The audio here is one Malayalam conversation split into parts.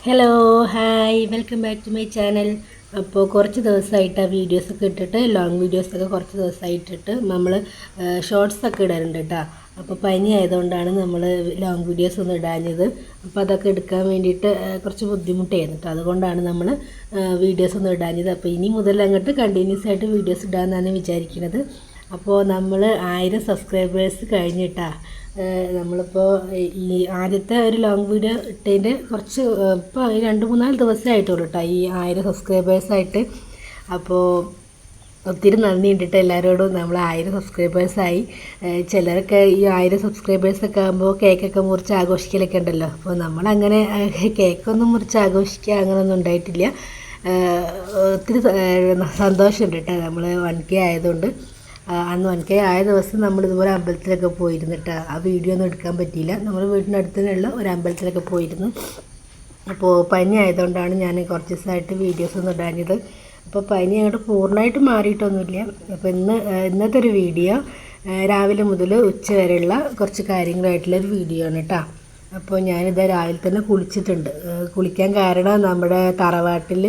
Hello hi welcome back to my channel. അപ്പോൾ കുറച്ച് ദിവസമായിട്ട് ആ വീഡിയോസൊക്കെ ഇട്ടിട്ട് ലോങ് വീഡിയോസൊക്കെ കുറച്ച് ദിവസമായിട്ടിട്ട് നമ്മൾ ഷോർട്സൊക്കെ ഇടാറുണ്ട് കേട്ടോ. അപ്പോൾ പനി ആയതുകൊണ്ടാണ് നമ്മൾ ലോങ് വീഡിയോസ് ഒന്നും ഇടാഞ്ഞത്. അപ്പോൾ അതൊക്കെ എടുക്കാൻ വേണ്ടിയിട്ട് കുറച്ച് ബുദ്ധിമുട്ടായിരുന്നു കേട്ടോ. അതുകൊണ്ടാണ് നമ്മൾ വീഡിയോസ് ഒന്നും ഇടാഞ്ഞത്. അപ്പോൾ ഇനി മുതൽ അങ്ങോട്ട് കണ്ടിന്യൂസ് ആയിട്ട് വീഡിയോസ് ഇടാമെന്നാണ് വിചാരിക്കുന്നത്. അപ്പോൾ നമ്മൾ 1000 സബ്സ്ക്രൈബേഴ്സ് കഴിഞ്ഞിട്ടാ. നമ്മളിപ്പോൾ ഈ ആദ്യത്തെ ഒരു ലോങ് വീഡിയോ ഇട്ടതിൻ്റെ കുറച്ച് ഇപ്പോൾ 2-3 ദിവസമായിട്ടുള്ളൂ കേട്ടോ ഈ 1000 സബ്സ്ക്രൈബേഴ്സായിട്ട്. അപ്പോൾ ഒത്തിരി നന്ദി ഉണ്ടിട്ട് എല്ലാവരോടും. നമ്മൾ 1000 സബ്സ്ക്രൈബേഴ്സായി. ചിലരൊക്കെ ഈ 1000 സബ്സ്ക്രൈബേഴ്സൊക്കെ ആകുമ്പോൾ കേക്കൊക്കെ മുറിച്ച് ആഘോഷിക്കലൊക്കെ ഉണ്ടല്ലോ. അപ്പോൾ നമ്മളങ്ങനെ കേക്കൊന്നും മുറിച്ച് ആഘോഷിക്കുക അങ്ങനെയൊന്നും ഉണ്ടായിട്ടില്ല. ഒത്തിരി സന്തോഷമുണ്ട് കേട്ടോ നമ്മൾ 1K ആയതുകൊണ്ട്. അന്ന് 1K ആയ ദിവസം നമ്മളിതുപോലെ അമ്പലത്തിലൊക്കെ പോയിരുന്നിട്ട് ആ വീഡിയോ ഒന്നും എടുക്കാൻ പറ്റിയില്ല. നമ്മൾ വീടിനടുത്ത് തന്നെയുള്ള ഒരു അമ്പലത്തിലൊക്കെ പോയിരുന്നു. അപ്പോൾ പനി ആയതുകൊണ്ടാണ് ഞാൻ കുറച്ച് ദിവസമായിട്ട് വീഡിയോസ് ഒന്നും ഇടാഞ്ഞത്. അപ്പോൾ പനി അങ്ങോട്ട് പൂർണ്ണമായിട്ട് മാറിയിട്ടൊന്നുമില്ല. അപ്പോൾ ഇന്നത്തെ ഒരു വീഡിയോ രാവിലെ മുതൽ ഉച്ച വരെയുള്ള കുറച്ച് കാര്യങ്ങളായിട്ടുള്ളൊരു വീഡിയോ ആണ് കേട്ടോ. അപ്പോൾ ഞാനിത് രാവിലെ തന്നെ കുളിച്ചിട്ടുണ്ട്. കുളിക്കാൻ കാരണം നമ്മുടെ തറവാട്ടിൽ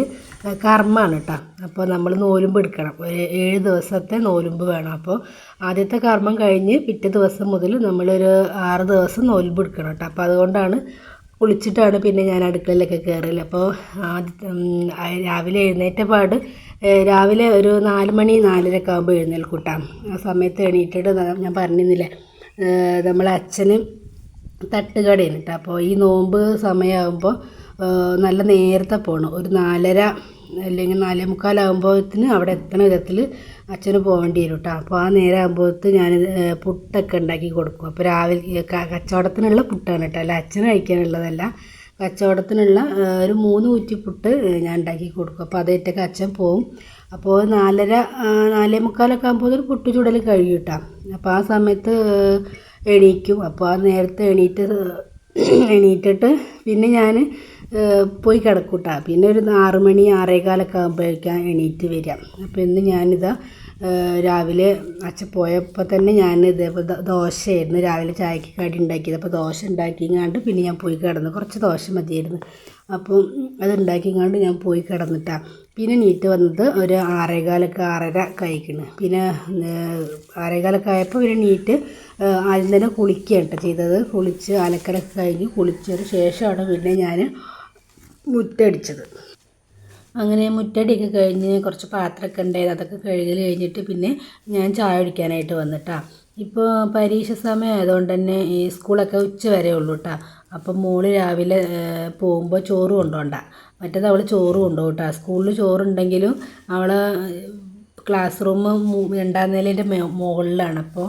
കർമ്മമാണ് കേട്ടോ. അപ്പോൾ നമ്മൾ നോലുമ്പ് എടുക്കണം. 7 ദിവസത്തെ നോലുമ്പ് വേണം. അപ്പോൾ ആദ്യത്തെ കർമ്മം കഴിഞ്ഞ് പിറ്റേ ദിവസം മുതൽ നമ്മളൊരു 6 ദിവസം നോലുമ്പ് എടുക്കണം കേട്ടോ. അപ്പോൾ അതുകൊണ്ടാണ് കുളിച്ചിട്ടാണ് പിന്നെ ഞാൻ അടുക്കളയിലൊക്കെ കയറൽ. അപ്പോൾ രാവിലെ എഴുന്നേറ്റ പാട് രാവിലെ ഒരു 4 മണി 4:30 ആകുമ്പോൾ എഴുന്നേൽക്കൂട്ടാം. ആ സമയത്ത് എണീറ്റിട്ട് ഞാൻ പറഞ്ഞിരുന്നില്ലേ നമ്മളെ അച്ഛന് തട്ടുകടയാണ് കേട്ടോ. അപ്പോൾ ഈ നോമ്പ് സമയമാകുമ്പോൾ നല്ല നേരത്തെ പോകണം. ഒരു 4:30 അല്ലെങ്കിൽ 4:45 അവിടെ എത്തണ വിധത്തിൽ അച്ഛന് പോകേണ്ടി വരും കേട്ടോ. അപ്പോൾ ആ നേരം ആകുമ്പോഴത്തേക്ക് ഞാൻ പുട്ടൊക്കെ ഉണ്ടാക്കി കൊടുക്കും. അപ്പോൾ രാവിലെ കച്ചവടത്തിനുള്ള പുട്ടാണ് കേട്ടോ, അല്ല അച്ഛന് കഴിക്കാനുള്ളതല്ല. കച്ചവടത്തിനുള്ള ഒരു 3 കുറ്റി പുട്ട് ഞാൻ ഉണ്ടാക്കി കൊടുക്കും. അപ്പോൾ അതേറ്റൊക്കെ അച്ഛൻ പോവും. അപ്പോൾ 4:30 4:45 ആകുമ്പോൾ ഒരു പുട്ട് ചുടൽ കഴിയും കേട്ടോ. അപ്പോൾ ആ സമയത്ത് എണീക്കും. അപ്പോൾ ആ നേരത്തെ എണീറ്റിട്ട് പിന്നെ ഞാൻ പോയി കിടക്കും കേട്ടോ. പിന്നെ ഒരു 6 മണി 6:15 ആകുമ്പോഴേക്കാണ് എണീറ്റ് വരിക. അപ്പോൾ ഇന്ന് ഞാനിതാ രാവിലെ അച്ഛൻ പോയപ്പോൾ തന്നെ ഞാൻ ഇതേപോലെ ദോശയായിരുന്നു രാവിലെ ചായക്ക് കടി ഉണ്ടാക്കിയത്. അപ്പോൾ ദോശ ഉണ്ടാക്കിങ്ങാണ്ട് പിന്നെ ഞാൻ പോയി കിടന്നു. കുറച്ച് ദോശ മതിയായിരുന്നു. അപ്പം അത് ഉണ്ടാക്കിങ്ങാണ്ട് ഞാൻ പോയി കിടന്നിട്ടാണ്. പിന്നെ നീറ്റ് വന്നത് ഒരു 6:15 6:30 കഴിക്കണം. പിന്നെ 6:15 ആയപ്പോൾ പിന്നെ നീറ്റ് ആദ്യം തന്നെ കുളിക്കുകയാണ് കേട്ടോ ചെയ്തത്. കുളിച്ച് അലക്കലൊക്കെ കഴിഞ്ഞ് കുളിച്ചതിന് ശേഷമാണ് പിന്നെ ഞാൻ മുറ്റടിച്ചത്. അങ്ങനെ മുറ്റടിയൊക്കെ കഴിഞ്ഞ് കുറച്ച് പാത്രമൊക്കെ ഉണ്ടായത് അതൊക്കെ കഴുകൽ കഴിഞ്ഞിട്ട് പിന്നെ ഞാൻ ചായ കുടിക്കാനായിട്ട് വന്നിട്ടാണ്. ഇപ്പോൾ പരീക്ഷ സമയം ആയതുകൊണ്ട് തന്നെ ഈ സ്കൂളൊക്കെ ഉച്ച വരെ ഉള്ളൂ കേട്ടോ. അപ്പം മോള് രാവിലെ പോകുമ്പോൾ ചോറ് കൊണ്ടുപോകണ്ട. മറ്റേത് അവൾ ചോറ് കൊണ്ടുപോകും കേട്ടോ. സ്കൂളിൽ ചോറുണ്ടെങ്കിലും അവൾ ക്ലാസ് റൂം 2ാം നിലേൻ്റെ മുകളിലാണ്. അപ്പോൾ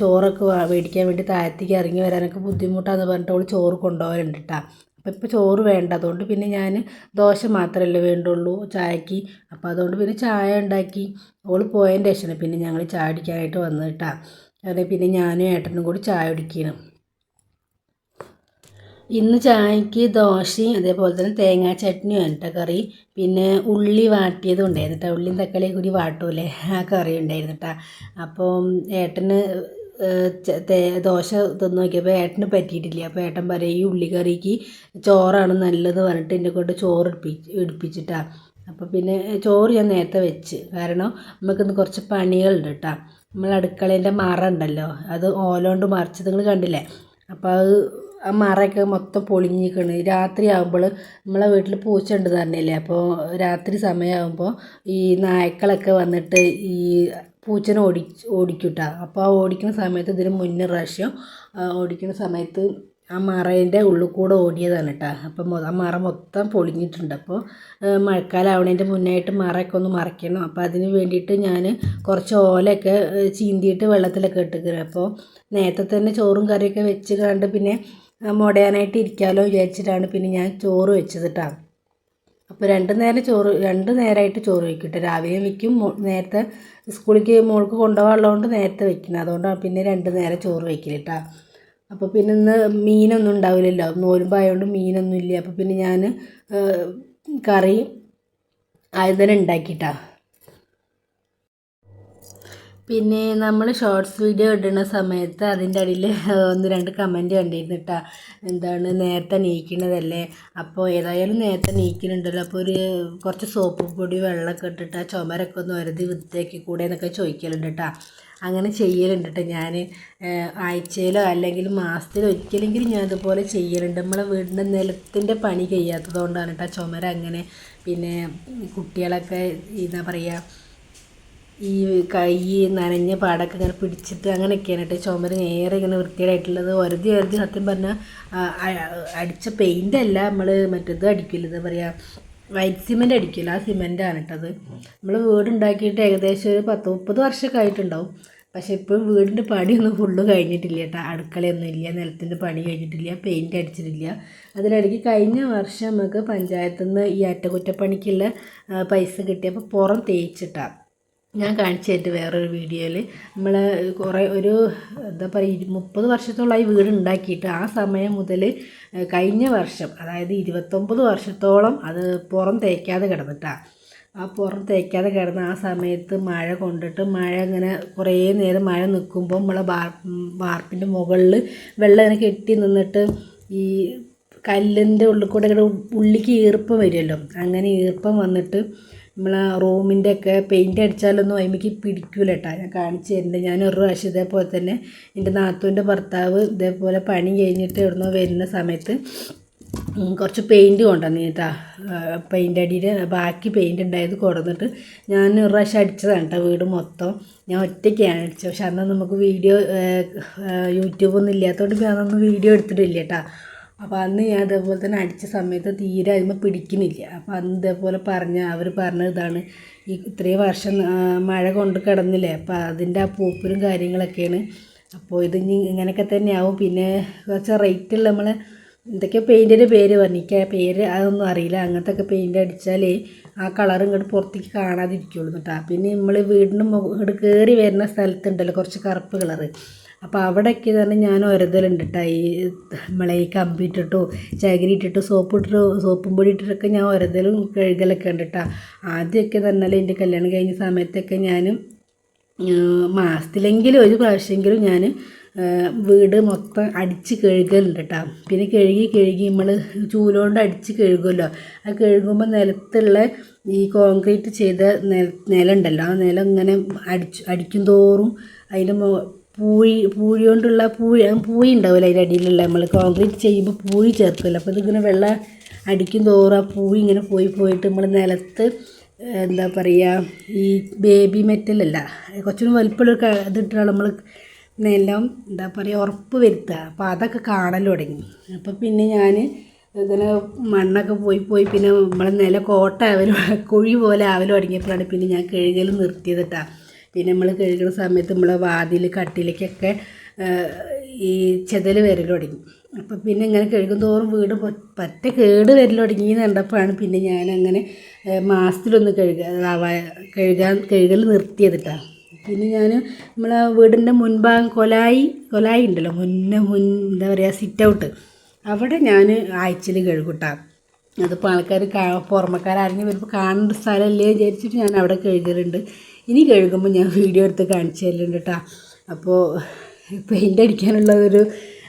ചോറൊക്കെ മേടിക്കാൻ വേണ്ടി താഴത്തേക്ക് ഇറങ്ങി വരാനൊക്കെ ബുദ്ധിമുട്ടാണെന്ന് പറഞ്ഞിട്ട് അവൾ ചോറ് കൊണ്ടുപോകലുണ്ട് കേട്ടോ. അപ്പോൾ ഇപ്പോൾ ചോറ് വേണ്ട. അതുകൊണ്ട് പിന്നെ ഞാൻ ദോശ മാത്രമല്ലേ വേണ്ടുള്ളൂ ചായക്ക്. അപ്പോൾ അതുകൊണ്ട് പിന്നെ ചായ ഉണ്ടാക്കി. അവൾ പോയതിൻ്റെ ശേഷമാണ് പിന്നെ ഞങ്ങൾ ചായ കുടിക്കാനായിട്ട് വന്നത് കേട്ടോ. അതെ, പിന്നെ ഞാനും ഏട്ടനും കൂടി ചായ കുടിക്കണം. ഇന്ന് ചായക്ക് ദോശയും അതേപോലെ തന്നെ തേങ്ങാ ചട്നിയും കേട്ടോ കറി. പിന്നെ ഉള്ളി വാട്ടിയതും ഉണ്ടായിരുന്നു കേട്ടോ. ഉള്ളിയും തക്കാളിയും കൂടി വാട്ടൂലേ, ആ കറി ഉണ്ടായിരുന്നു കേട്ടോ. അപ്പം ഏട്ടന് ദോശ തിന്ന് നോക്കിയപ്പോൾ ഏട്ടന് പറ്റിയിട്ടില്ല. അപ്പോൾ ഏട്ടൻ പറയും ഈ ഉള്ളിക്കറിക്ക് ചോറാണ് നല്ലത് പറഞ്ഞിട്ട് എന്നെ കൊണ്ട് ചോറ് എടുപ്പിച്ചിട്ടാണ്. അപ്പോൾ പിന്നെ ചോറ് ഞാൻ നേരത്തെ വെച്ച്, കാരണം നമുക്കിന്ന് കുറച്ച് പണികളുണ്ട് കേട്ടോ. നമ്മൾ അടുക്കളേൻ്റെ മറ ഉണ്ടല്ലോ, അത് ഓല കൊണ്ട് മറിച്ചത് നിങ്ങൾ കണ്ടില്ലേ. അപ്പോൾ അത് ആ മറയൊക്കെ മൊത്തം പൊളിഞ്ഞിരിക്കണ്. രാത്രി ആകുമ്പോൾ നമ്മളെ വീട്ടിൽ പൂച്ച ഉണ്ട് പറഞ്ഞില്ലേ. അപ്പോൾ രാത്രി സമയമാകുമ്പോൾ ഈ നായ്ക്കളൊക്കെ വന്നിട്ട് ഈ പൂച്ചനെ ഓടിക്കൂട്ടാ. അപ്പോൾ ആ ഓടിക്കുന്ന സമയത്ത് ഇതിന് മുന്നേ പ്രാവശ്യം ഓടിക്കുന്ന സമയത്ത് ആ മറേൻ്റെ ഉള്ളിൽ കൂടെ ഓടിയതാണ് കേട്ടോ. അപ്പം ആ മറ മൊത്തം പൊളിഞ്ഞിട്ടുണ്ട്. അപ്പോൾ മഴക്കാലം ആവണതിൻ്റെ മുന്നായിട്ട് മറയൊക്കെ ഒന്ന് മറയ്ക്കണം. അപ്പോൾ അതിന് വേണ്ടിയിട്ട് ഞാൻ കുറച്ച് ഓലയൊക്കെ ചീന്തിയിട്ട് വെള്ളത്തിലൊക്കെ ഇട്ടിരിക്കുന്നത്. അപ്പോൾ നേരത്തെ തന്നെ ചോറും കറിയൊക്കെ വെച്ച് കണ്ട് പിന്നെ മുടയാനായിട്ട് ഇരിക്കാമല്ലോ വിചാരിച്ചിട്ടാണ് പിന്നെ ഞാൻ ചോറ് വെച്ചത് കേട്ടോ. അപ്പോൾ 2 നേരമായിട്ട് ചോറ് വയ്ക്കും കേട്ടോ. രാവിലെയും വയ്ക്കും, നേരത്തെ സ്കൂളിലേക്ക് മോൾക്ക് കൊണ്ടുപോകാനുള്ളതുകൊണ്ട് നേരത്തെ വയ്ക്കണം. അതുകൊണ്ടാണ് പിന്നെ 2 നേരം ചോറ് വയ്ക്കൽ കേട്ടോ. അപ്പോൾ പിന്നെ ഇന്ന് മീനൊന്നും ഉണ്ടാവില്ലല്ലോ, നോലുമ്പായതുകൊണ്ട് മീനൊന്നും ഇല്ല. അപ്പോൾ പിന്നെ ഞാൻ കറി ആദ്യം തന്നെ ഉണ്ടാക്കിയിട്ടാണ്. പിന്നെ നമ്മൾ ഷോർട്സ് വീഡിയോ ഇടുന്ന സമയത്ത് അതിൻ്റെ അടിയിൽ 1-2 കമൻറ്റ് കണ്ടിരുന്നു കേട്ടോ. എന്താണ് നേരത്തെ നീക്കണതല്ലേ, അപ്പോൾ ഏതായാലും നേരത്തെ നീക്കുന്നുണ്ടല്ലോ, അപ്പോൾ കുറച്ച് സോപ്പ് പൊടി വെള്ളമൊക്കെ ഇട്ടിട്ട് ആ ചുമരൊക്കെ ഒന്ന് ഒരുതി വൃത്തിയാക്കി കൂടെ എന്നൊക്കെ ചോദിക്കലുണ്ട് കേട്ടോ. അങ്ങനെ ചെയ്യലുണ്ട് കേട്ടോ ഞാൻ. ആഴ്ചയിലോ അല്ലെങ്കിൽ മാസത്തിലോ ഒരിക്കലെങ്കിലും ഞാൻ ഇതുപോലെ ചെയ്യലുണ്ട്. നമ്മളെ വീടിൻ്റെ നിലത്തിൻ്റെ പണി കഴിയാത്തത് കൊണ്ടാണ് കേട്ടോ ചുമര അങ്ങനെ. പിന്നെ കുട്ടികളൊക്കെ എന്താ പറയുക, ഈ കൈ നനഞ്ഞ പാടൊക്കെ ഇങ്ങനെ പിടിച്ചിട്ട് അങ്ങനെയൊക്കെയാണ് കേട്ടോ ചുമര് നേരെ ഇങ്ങനെ വൃത്തികേടായിട്ടുള്ളത്. ഒരുതി സത്യം പറഞ്ഞാൽ അടിച്ച പെയിൻ്റ് അല്ല, നമ്മൾ മറ്റേത് അടിക്കില്ല, എന്താ പറയുക, വൈറ്റ് സിമെൻ്റ് അടിക്കില്ല, ആ സിമെൻ്റാണ് കേട്ടത്. നമ്മൾ വീടുണ്ടാക്കിയിട്ട് ഏകദേശം ഒരു 10-30 വർഷമൊക്കെ ആയിട്ടുണ്ടാവും. പക്ഷേ ഇപ്പോഴും വീടിൻ്റെ പണിയൊന്നും ഫുള്ള് കഴിഞ്ഞിട്ടില്ല കേട്ടോ. അടുക്കളയൊന്നും ഇല്ല, നിലത്തിൻ്റെ പണി കഴിഞ്ഞിട്ടില്ല, പെയിൻറ്റ് അടിച്ചിട്ടില്ല. അതിനിടയ്ക്ക് കഴിഞ്ഞ വർഷം നമുക്ക് പഞ്ചായത്തിൽ നിന്ന് ഈ അറ്റകുറ്റപ്പണിക്കുള്ള പൈസ കിട്ടിയപ്പോൾ പുറം തേച്ചിട്ടാണ് ഞാൻ കാണിച്ചു തരുന്നത് വേറൊരു വീഡിയോയിൽ. നമ്മൾ ഒരു എന്താ പറയുക 30 വർഷത്തോളമായി വീട് ഉണ്ടാക്കിയിട്ട് ആ സമയം മുതൽ കഴിഞ്ഞ വർഷം, അതായത് 29 വർഷത്തോളം അത് പുറം തേക്കാതെ കിടന്നിട്ടാണ്. ആ പുറം തേക്കാതെ കിടന്ന ആ സമയത്ത് മഴ കൊണ്ടിട്ട്, മഴ ഇങ്ങനെ കുറേ നേരം മഴ നിൽക്കുമ്പോൾ നമ്മളെ വാർപ്പിൻ്റെ മുകളിൽ വെള്ളം ഇങ്ങനെ കെട്ടി നിന്നിട്ട് ഈ കല്ലിൻ്റെ ഉള്ളിൽ കൂടെ ഇങ്ങനെ ഉള്ളിക്ക് ഈർപ്പം വരുമല്ലോ, അങ്ങനെ ഈർപ്പം വന്നിട്ട് നമ്മളെ റൂമിൻ്റെ ഒക്കെ പെയിൻറ്റ് അടിച്ചാലൊന്നും അതിലേക്ക് പിടിക്കൂല കേട്ടോ. ഞാൻ കാണിച്ചു തരുന്നുണ്ട്. ഞാൻ ഒരു പ്രാവശ്യം ഇതേപോലെ തന്നെ എൻ്റെ നാത്തൂൻ്റെ ഭർത്താവ് ഇതേപോലെ പണി കഴിഞ്ഞിട്ട് ഇവിടുന്ന് വരുന്ന സമയത്ത് കുറച്ച് പെയിൻറ്റ് കൊണ്ടുവന്നു കേട്ടോ. പെയിൻ്റ് അടിയിൽ ബാക്കി പെയിൻറ്റ് ഉണ്ടായത് കൊണ്ടുവന്നിട്ട് ഞാൻ ഒരു പ്രാവശ്യം അടിച്ചതാണ് കേട്ടോ വീട് മൊത്തം. ഞാൻ ഒറ്റയ്ക്കാണ് അടിച്ചത്. പക്ഷെ അന്ന് നമുക്ക് വീഡിയോ യൂട്യൂബൊന്നും ഇല്ലാത്തതുകൊണ്ട് ഞാനൊന്നും വീഡിയോ എടുത്തിട്ടില്ല കേട്ടോ. അപ്പോൾ അന്ന് ഞാൻ അതേപോലെ തന്നെ അടിച്ച സമയത്ത് തീരെ അതിന്മേൽ പിടിക്കുന്നില്ല. അപ്പോൾ അന്ന് ഇതേപോലെ അവർ പറഞ്ഞ ഇതാണ്, ഈ ഇത്രയും വർഷം മഴ കൊണ്ട് കിടന്നില്ലേ, അപ്പോൾ അതിൻ്റെ ആ പൂപ്പലും കാര്യങ്ങളൊക്കെയാണ്. അപ്പോൾ ഇത് ഇങ്ങനെയൊക്കെ തന്നെയാവും. പിന്നെ കുറച്ച് റേറ്റുള്ള നമ്മൾ എന്തൊക്കെയോ പെയിൻറ്റിൻ്റെ പേര് പറഞ്ഞു, എനിക്ക് ആ പേര് അതൊന്നും അറിയില്ല. അങ്ങനത്തെ ഒക്കെ പെയിൻറ്റ് അടിച്ചാലേ ആ കളർ ഇങ്ങോട്ട് പുറത്തേക്ക് കാണാതിരിക്കുള്ളൂ കേട്ടോ. പിന്നെ നമ്മൾ വീടിന് ഇങ്ങോട്ട് കയറി വരുന്ന സ്ഥലത്തുണ്ടല്ലോ കുറച്ച് കറുപ്പ് കളറ്, അപ്പോൾ അവിടെയൊക്കെ തന്നെ ഞാൻ ഒരതലുണ്ട് കേട്ടോ. ഈ നമ്മളെ ഈ കമ്പിയിട്ടിട്ടോ ചകിരി ഇട്ടിട്ടോ സോപ്പും പൊടി ഇട്ടിട്ടൊക്കെ ഞാൻ ഒരതലും കഴുകലൊക്കെ ഉണ്ട് കേട്ടോ. ആദ്യമൊക്കെ തന്നെ എൻ്റെ കല്യാണം കഴിഞ്ഞ സമയത്തൊക്കെ ഞാൻ മാസത്തിലെങ്കിലും ഒരു പ്രാവശ്യമെങ്കിലും ഞാൻ വീട് മൊത്തം അടിച്ച് കഴുകലുണ്ട് കേട്ടോ. പിന്നെ കഴുകി നമ്മൾ ചൂലുകൊണ്ട് അടിച്ച് കഴുകുമല്ലോ, അത് കഴുകുമ്പോൾ നിലത്തുള്ള ഈ കോൺക്രീറ്റ് ചെയ്ത നിലം ഉണ്ടല്ലോ, ആ നിലം ഇങ്ങനെ അടിക്കും തോറും അതിൻ്റെ പൂഴി കൊണ്ടുള്ള പൂഴി ഉണ്ടാവില്ല അതിൻ്റെ അടിയിലുള്ള, നമ്മൾ കോൺക്രീറ്റ് ചെയ്യുമ്പോൾ പൂഴി ചേർക്കുമല്ലോ, അപ്പോൾ ഇതിങ്ങനെ വെള്ളം അടിക്കും തോറും ആ പൂഴി ഇങ്ങനെ പോയിട്ട് നമ്മൾ നിലത്ത് എന്താ പറയുക, ഈ ബേബി മെറ്റലല്ല, കുറച്ചുകൂടി വലിപ്പമുള്ള ഇതിട്ടാണ് നമ്മൾ നിലം എന്താ പറയുക ഉറപ്പ് വരുത്തുക. അപ്പോൾ അതൊക്കെ കാണൽ തുടങ്ങി. അപ്പോൾ പിന്നെ ഞാൻ ഇങ്ങനെ മണ്ണൊക്കെ പോയി പിന്നെ നമ്മളെ നില കുഴി പോലെ ആവൽ തുടങ്ങിയപ്പോഴാണ് പിന്നെ ഞാൻ കഴുകൽ നിർത്തിയത് കേട്ടോ. പിന്നെ നമ്മൾ കഴുകുന്ന സമയത്ത് നമ്മളെ വാതിൽ കട്ടിലേക്കൊക്കെ ഈ ചെതൽ വരൽ തുടങ്ങി. അപ്പോൾ പിന്നെ ഇങ്ങനെ കഴുകും തോറും വീട് പറ്റ കേട് വരൽ തുടങ്ങിയെന്ന് കണ്ടപ്പോഴാണ് പിന്നെ ഞാനങ്ങനെ മാസത്തിലൊന്ന് കഴുകൽ നിർത്തിയത് കേട്ടോ. പിന്നെ ഞാൻ നമ്മളെ വീടിൻ്റെ മുൻഭാഗം കൊലായി ഉണ്ടല്ലോ, എന്താ പറയുക സിറ്റ് ഔട്ട്, അവിടെ ഞാൻ ആഴ്ചയിൽ കഴുകും കേട്ടോ. അതിപ്പോൾ ആൾക്കാർ പുറമക്കാരെങ്കിലും വരുമ്പോൾ കാണേണ്ട സ്ഥലമല്ലേ വിചാരിച്ചിട്ട് ഞാൻ അവിടെ കഴുകലുണ്ട്. ഇനി കഴുകുമ്പോൾ ഞാൻ വീഡിയോ എടുത്ത് കാണിച്ചു തരലുണ്ട് കേട്ടോ. അപ്പോൾ പെയിൻ്റ് അടിക്കാനുള്ള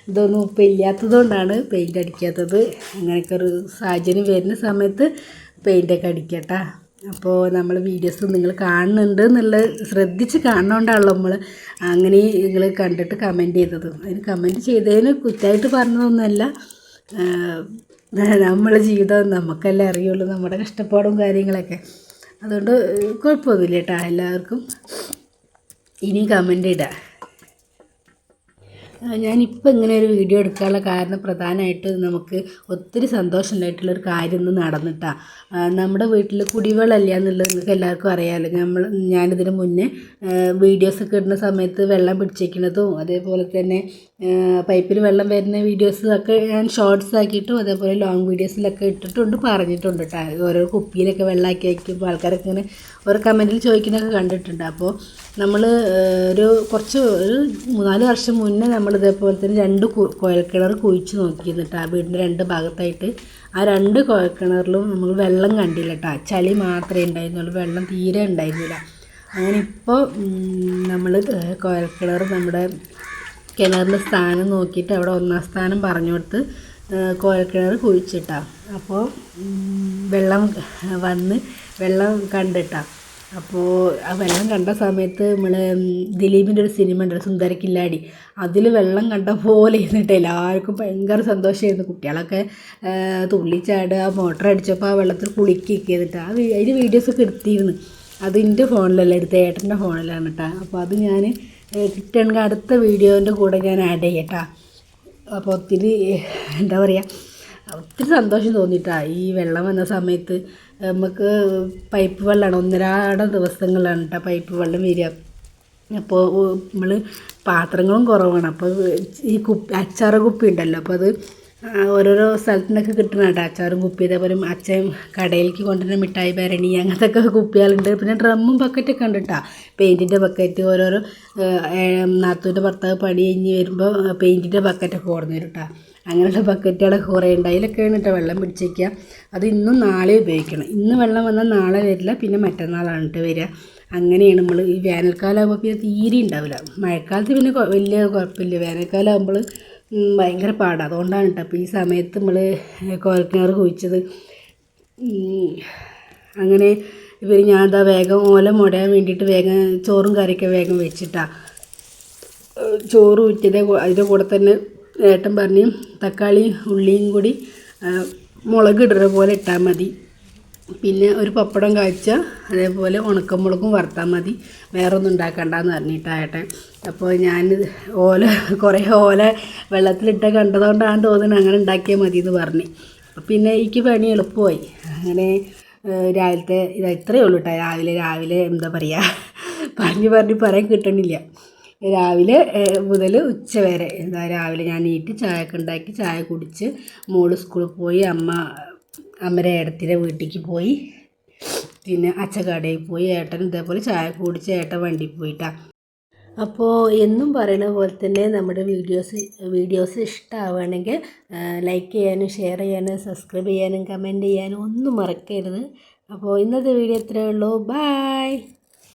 ഇതൊന്നും ഇപ്പം ഇല്ലാത്തത് കൊണ്ടാണ് പെയിൻ്റ് അടിക്കാത്തത്. അങ്ങനെയൊക്കെ ഒരു സാഹചര്യം വരുന്ന സമയത്ത് പെയിൻ്റൊക്കെ അടിക്കട്ടോ. അപ്പോൾ നമ്മൾ വീഡിയോസ് നിങ്ങൾ കാണുന്നുണ്ട് എന്നുള്ളത് ശ്രദ്ധിച്ച് കാണുന്നതുകൊണ്ടാണല്ലോ നമ്മൾ അങ്ങനെ നിങ്ങൾ കണ്ടിട്ട് കമൻറ്റ് ചെയ്തത്. അതിന് കമൻറ്റ് ചെയ്തതിന് കുറ്റമായിട്ട് പറഞ്ഞതൊന്നുമല്ല, നമ്മളെ ജീവിതം നമുക്കല്ലേ അറിയുള്ളൂ, നമ്മുടെ കഷ്ടപ്പാടും കാര്യങ്ങളൊക്കെ. അതുകൊണ്ട് കുഴപ്പമൊന്നുമില്ല കേട്ടോ. എല്ലാവർക്കും ഇനി കമൻ്റ് ഇടാം. ഞാനിപ്പോൾ ഇങ്ങനെ ഒരു വീഡിയോ എടുക്കാനുള്ള കാരണം പ്രധാനമായിട്ട് നമുക്ക് ഒത്തിരി സന്തോഷമുണ്ടായിട്ടുള്ളൊരു കാര്യം ഇന്ന് നടന്നിട്ടാണ്. നമ്മുടെ വീട്ടിൽ കുടിവെള്ളമില്ല എന്നുള്ളത് നിങ്ങൾക്ക് എല്ലാവർക്കും അറിയാമല്ലോ. ഞാനിതിന് മുന്നേ വീഡിയോസൊക്കെ ഇടുന്ന സമയത്ത് വെള്ളം പിടിച്ചേക്കുന്നതും അതേപോലെ തന്നെ പൈപ്പിൽ വെള്ളം വരുന്ന വീഡിയോസൊക്കെ ഞാൻ ഷോർട്സ് ആക്കിയിട്ടും അതേപോലെ ലോങ് വീഡിയോസിലൊക്കെ ഇട്ടിട്ടുണ്ട്, പറഞ്ഞിട്ടുണ്ട് കേട്ടോ. ഓരോ കുപ്പിയിലൊക്കെ വെള്ളമാക്കി വയ്ക്കുമ്പോൾ ആൾക്കാരൊക്കെ ഇങ്ങനെ ഓരോ കമൻറ്റിൽ ചോദിക്കുന്നതൊക്കെ കണ്ടിട്ടുണ്ട്. അപ്പോൾ നമ്മൾ ഒരു 3-4 വർഷം മുന്നേ നമ്മൾ ഇതേപോലെ തന്നെ 2 കുഴൽക്കിണർ കുഴിച്ച് നോക്കിയിരുന്നു കേട്ടോ. വീടിൻ്റെ 2 ഭാഗത്തായിട്ട് ആ 2 കുഴൽക്കിണറിലും നമ്മൾ വെള്ളം കണ്ടില്ല കേട്ടോ. ചളി മാത്രമേ ഉണ്ടായിരുന്നുള്ളൂ, വെള്ളം തീരെ ഉണ്ടായിരുന്നില്ല. അങ്ങനെ ഇപ്പോൾ നമ്മൾ കുഴൽക്കിണർ നമ്മുടെ കിണറിൻ്റെ സ്ഥാനം നോക്കിയിട്ട് അവിടെ ഒന്നാം സ്ഥാനം പറഞ്ഞു കൊടുത്ത് കുഴൽക്കിണർ കുഴിച്ചിട്ടാണ്. അപ്പോൾ വെള്ളം കണ്ടിട്ടാണ്. അപ്പോൾ ആ വെള്ളം കണ്ട സമയത്ത് നമ്മൾ ദിലീപിൻ്റെ ഒരു സിനിമ ഉണ്ട് സുന്ദരക്കില്ലാടി, അതിൽ വെള്ളം കണ്ട പോലെ ഇരുന്നിട്ട് എല്ലാവർക്കും ഭയങ്കര സന്തോഷമായിരുന്നു. കുട്ടികളൊക്കെ തുള്ളിച്ചാടുക, മോട്ടർ അടിച്ചപ്പോൾ ആ വെള്ളത്തിൽ കുളിക്കുകയൊക്കെ ചെയ്തിട്ട് അതിന് വീഡിയോസൊക്കെ എടുത്തിരുന്നു. അത് എൻ്റെ ഫോണിലല്ല എടുത്ത, ഏട്ടൻ്റെ ഫോണിലാണ് കേട്ടോ. അപ്പോൾ അത് ഞാൻ കിട്ടണമെങ്കിൽ അടുത്ത വീഡിയോൻ്റെ കൂടെ ഞാൻ ആഡ് ചെയ്യട്ടാ. അപ്പോൾ ഒത്തിരി എന്താ പറയുക, ഒത്തിരി സന്തോഷം തോന്നിയിട്ടാണ് ഈ വെള്ളം വന്ന സമയത്ത്. നമുക്ക് പൈപ്പ് വെള്ളമാണ്, 1.5 ദിവസങ്ങളിലാണ് കേട്ടോ പൈപ്പ് വെള്ളം വരിക. അപ്പോൾ നമ്മൾ പാത്രങ്ങളും കുറവാണ്. അപ്പോൾ ഈ അച്ചാറ് കുപ്പി ഉണ്ടല്ലോ, അപ്പോൾ അത് ഓരോരോ സ്ഥലത്തുനിന്നൊക്കെ കിട്ടുന്ന കേട്ടോ അച്ചാറും കുപ്പി. അതേപോലെ അച്ഛൻ കടയിലേക്ക് കൊണ്ടുവരുന്ന മിഠായി ഭരണി അങ്ങനത്തെ കുപ്പികളുണ്ട്. പിന്നെ ഡ്രമ്മും ബക്കറ്റൊക്കെ ഉണ്ട് കേട്ടോ, പെയിൻറ്റിൻ്റെ ബക്കറ്റ്. ഓരോരോ നാത്തൂൻ്റെ ഭർത്താവ് പണി കഴിഞ്ഞ് വരുമ്പോൾ പെയിൻറ്റിൻ്റെ ബക്കറ്റൊക്കെ കൊണ്ടുവന്ന് വരും കേട്ടോ. അങ്ങനെയുള്ള ബക്കറ്റുകളൊക്കെ കുറേ ഉണ്ട്. അതിലൊക്കെയാണ് കേട്ടോ വെള്ളം പിടിച്ചേക്കുക. അത് ഇന്നും നാളെ ഉപയോഗിക്കണം. ഇന്ന് വെള്ളം വന്നാൽ നാളെ വരില്ല, പിന്നെ മറ്റന്നാളാണ് കേട്ടോ വരിക. അങ്ങനെയാണ് നമ്മൾ ഈ വേനൽക്കാലം ആകുമ്പോൾ പിന്നെ തീരെ ഉണ്ടാവില്ല. മഴക്കാലത്ത് പിന്നെ വലിയ കുഴപ്പമില്ല, വേനൽക്കാലം ആകുമ്പോൾ ഭയങ്കര പാടാണ്. അതുകൊണ്ടാണ് കേട്ടോ അപ്പോൾ ഈ സമയത്ത് നമ്മൾ കുഴൽക്കിണർ കുഴിച്ചത്. അങ്ങനെ ഞാൻ എന്താ വേഗം ഓല മുടയാൻ വേണ്ടിയിട്ട് വേഗം ചോറും കറിയൊക്കെ വേഗം വെച്ചിട്ടാണ്. ചോറ് ഊറ്റിയത് അതിൻ്റെ കൂടെ തന്നെ ഏട്ടൻ പറഞ്ഞ് തക്കാളിയും ഉള്ളിയും കൂടി മുളക് ഇടുന്ന പോലെ ഇട്ടാൽ മതി, പിന്നെ ഒരു പപ്പടം കാഴ്ച, അതേപോലെ ഉണക്കമുളകും വറുത്താൽ മതി, വേറെ ഒന്നും ഉണ്ടാക്കണ്ടെന്ന് പറഞ്ഞിട്ടായട്ടെ. അപ്പോൾ ഞാൻ കുറേ ഓല വെള്ളത്തിലിട്ട കണ്ടതുകൊണ്ടാണ് തോന്നുന്നത് അങ്ങനെ ഉണ്ടാക്കിയാൽ മതി എന്ന് പറഞ്ഞ്. പിന്നെ എനിക്ക് പണി എളുപ്പമായി. അങ്ങനെ രാവിലത്തെ ഇത്രയേ ഉള്ളൂ കേട്ടോ. രാവിലെ എന്താ പറയുക, പറയാൻ കിട്ടണില്ല. രാവിലെ മുതൽ ഉച്ച വരെ രാവിലെ ഞാൻ നീറ്റ് ചായയൊക്കെ ഉണ്ടാക്കി ചായ കുടിച്ച് മോള് സ്കൂളിൽ പോയി, അമ്മയുടെ ഏട്ടത്തിൻ്റെ വീട്ടിലേക്ക് പോയി, പിന്നെ അച്ഛൻ കടയിൽ പോയി, ഏട്ടൻ ഇതേപോലെ ചായ കുടിച്ച് ഏട്ടൻ വണ്ടിയിൽ പോയിട്ടാണ്. അപ്പോൾ എന്നും പറയുന്ന പോലെ തന്നെ നമ്മുടെ വീഡിയോസ് ഇഷ്ടമാവുകയാണെങ്കിൽ ലൈക്ക് ചെയ്യാനും ഷെയർ ചെയ്യാനും സബ്സ്ക്രൈബ് ചെയ്യാനും കമൻറ്റ് ചെയ്യാനും ഒന്നും മറക്കരുത്. അപ്പോൾ ഇന്നത്തെ വീഡിയോ ഇത്രയേ ഉള്ളൂ. ബായ്.